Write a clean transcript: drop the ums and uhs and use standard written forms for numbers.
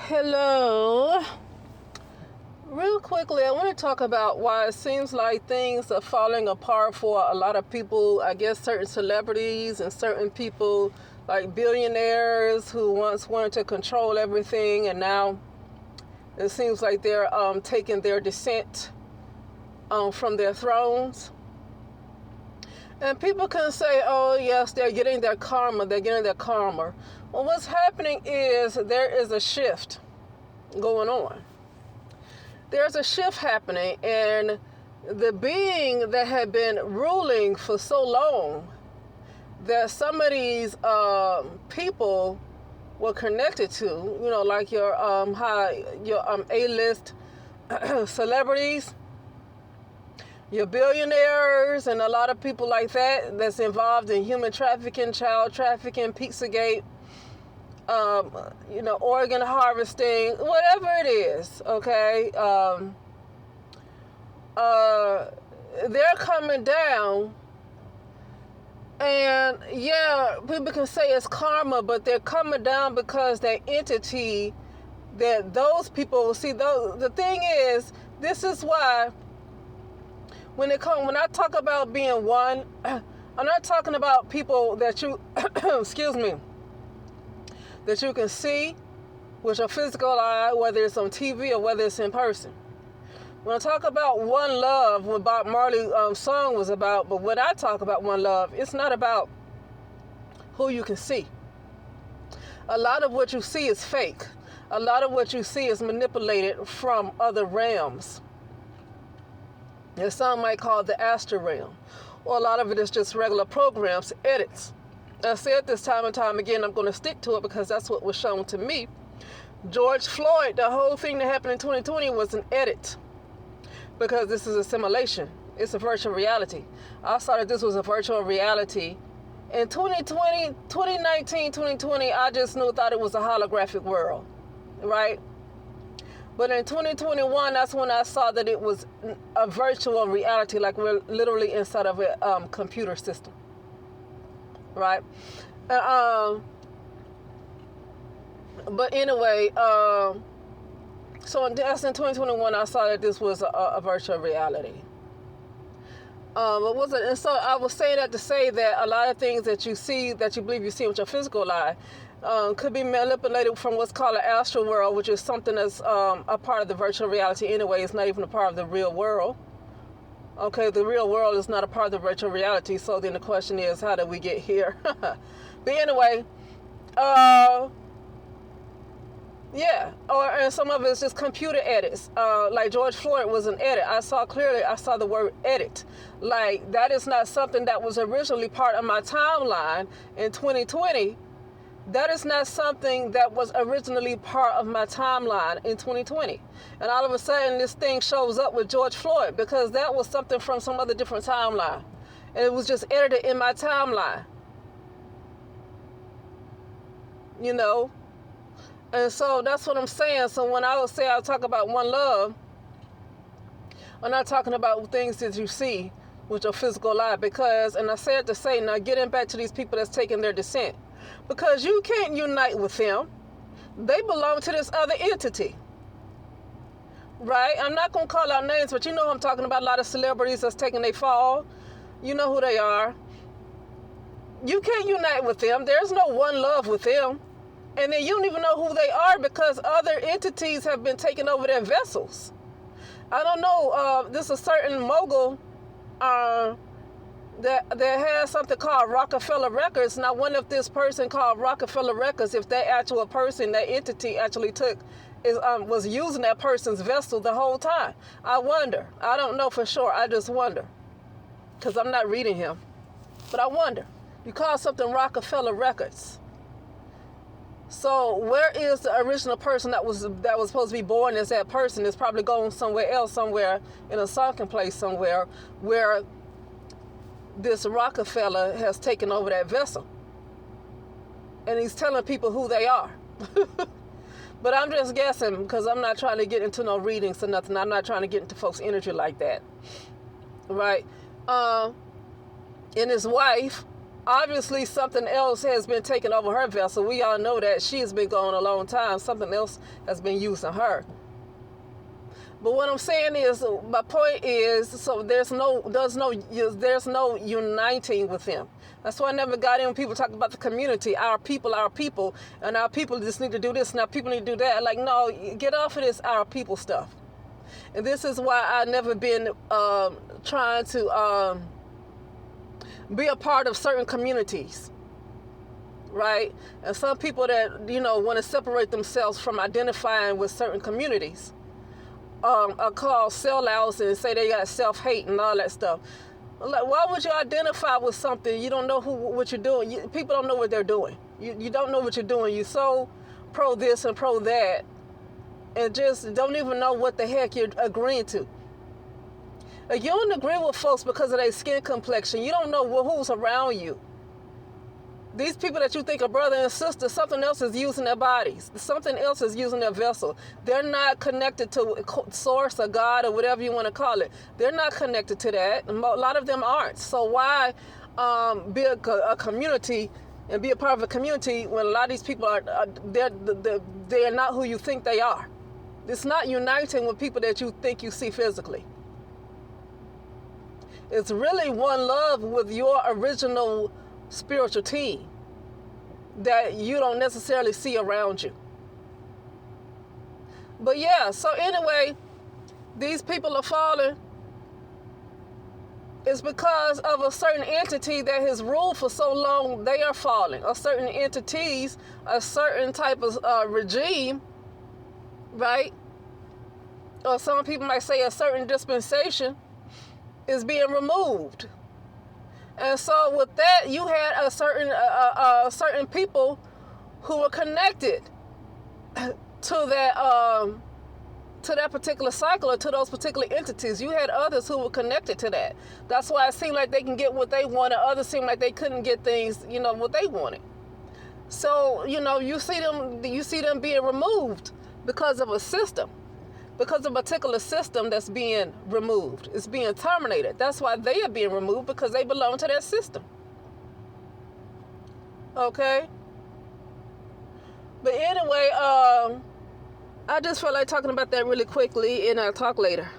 Hello. Real quickly, I want to talk about why it seems like things are falling apart for a lot of people. I guess certain celebrities and certain people, like billionaires who once wanted to control everything, and now it seems like they're taking their descent from their thrones. And people can say, oh, yes, they're getting their karma. They're getting their karma. Well, what's happening is there is a shift going on. There's a shift happening, and the being that had been ruling for so long that some of these people were connected to, like your A-list celebrities, your billionaires, and a lot of people like that that's involved in human trafficking, child trafficking, Pizzagate, organ harvesting, whatever it is, okay? They're coming down, and yeah, people can say it's karma, but they're coming down because that entity that those people see. The thing is, this is why when I talk about being one, I'm not talking about people that you, excuse me, that you can see with your physical eye, whether it's on TV or whether it's in person. When I talk about one love, what Bob Marley song was about, but when I talk about one love, it's not about who you can see. A lot of what you see is fake. A lot of what you see is manipulated from other realms. And some might call it the astral realm. Or a lot of it is just regular programs, edits. I said this time and time again, I'm going to stick to it because that's what was shown to me. George Floyd, the whole thing that happened in 2020 was an edit. Because this is a simulation. It's a virtual reality. I saw that this was a virtual reality. In 2020, 2019, 2020, I just thought it was a holographic world, right? But in 2021, that's when I saw that it was a virtual reality, like we're literally inside of a computer system, right? But anyway, so that's in 2021, I saw that this was a virtual reality. But wasn't, and so I was saying that to say that a lot of things that you see, that you believe you see with your physical eye, could be manipulated from what's called an astral world, which is something that's a part of the virtual reality anyway. It's not even a part of the real world. Okay, the real world is not a part of the virtual reality, so then the question is, how did we get here? But anyway, yeah, and some of it's just computer edits. Like George Floyd was an edit. I saw the word edit. Like, that is not something that was originally part of my timeline in 2020. That is not something that was originally part of my timeline in 2020. And all of a sudden, this thing shows up with George Floyd because that was something from some other different timeline. And it was just edited in my timeline. And so that's what I'm saying. So when I talk about one love, I'm not talking about things that you see with your physical eye. Because, and I said to say, now getting back to these people that's taking their descent, because you can't unite with them. They belong to this other entity. Right? I'm not going to call out names, but you know who I'm talking about. A lot of celebrities that's taking their fall. You know who they are. You can't unite with them. There's no one love with them. And then you don't even know who they are because other entities have been taking over their vessels. I don't know. There's a certain mogul that has something called Rockefeller Records. Now, what if this person called Rockefeller Records, if that actual person, that entity actually was using that person's vessel the whole time? I wonder. I don't know for sure. I just wonder. Because I'm not reading him. But I wonder. You call something Rockefeller Records. So where is the original person that was supposed to be born as that person? Is probably going somewhere else, somewhere in a sunken place somewhere where this Rockefeller has taken over that vessel. And he's telling people who they are. But I'm just guessing because I'm not trying to get into no readings or nothing. I'm not trying to get into folks' energy like that. Right? And his wife, Obviously, something else has been taking over her vessel. We all know that she has been gone a long time. Something else has been using her. But what I'm saying is, my point is, so there's no uniting with them. That's why I never got in when people talk about the community, our people, and our people just need to do this, and our people need to do that. Like, no, get off of this our people stuff. And this is why I've never been trying to be a part of certain communities, right? And some people that, want to separate themselves from identifying with certain communities are called sellouts and say they got self-hate and all that stuff. Like, why would you identify with something you don't know what you're doing? People don't know what they're doing. You don't know what you're doing. You're so pro this and pro that, and just don't even know what the heck you're agreeing to. Like, you don't agree with folks because of their skin complexion. You don't know who's around you. These people that you think are brother and sister, something else is using their bodies. Something else is using their vessel. They're not connected to source or God or whatever you want to call it. They're not connected to that. A lot of them aren't. So why be a community and be a part of a community when a lot of these people they're not who you think they are? It's not uniting with people that you think you see physically. It's really one love with your original spiritual team that you don't necessarily see around you. But yeah, so anyway, these people are falling. It's because of a certain entity that has ruled for so long. They are falling. Or certain entities, a certain type of regime, right? Or some people might say a certain dispensation is being removed. And so with that, you had a certain people who were connected to that particular cycle or to those particular entities. You had others who were connected to that. That's why it seemed like they can get what they wanted. Others seemed like they couldn't get things, what they wanted. So, you see them being removed because of a system. Because of a particular system that's being removed. It's being terminated. That's why they are being removed, because they belong to that system. Okay? But anyway, I just felt like talking about that really quickly, and I'll talk later.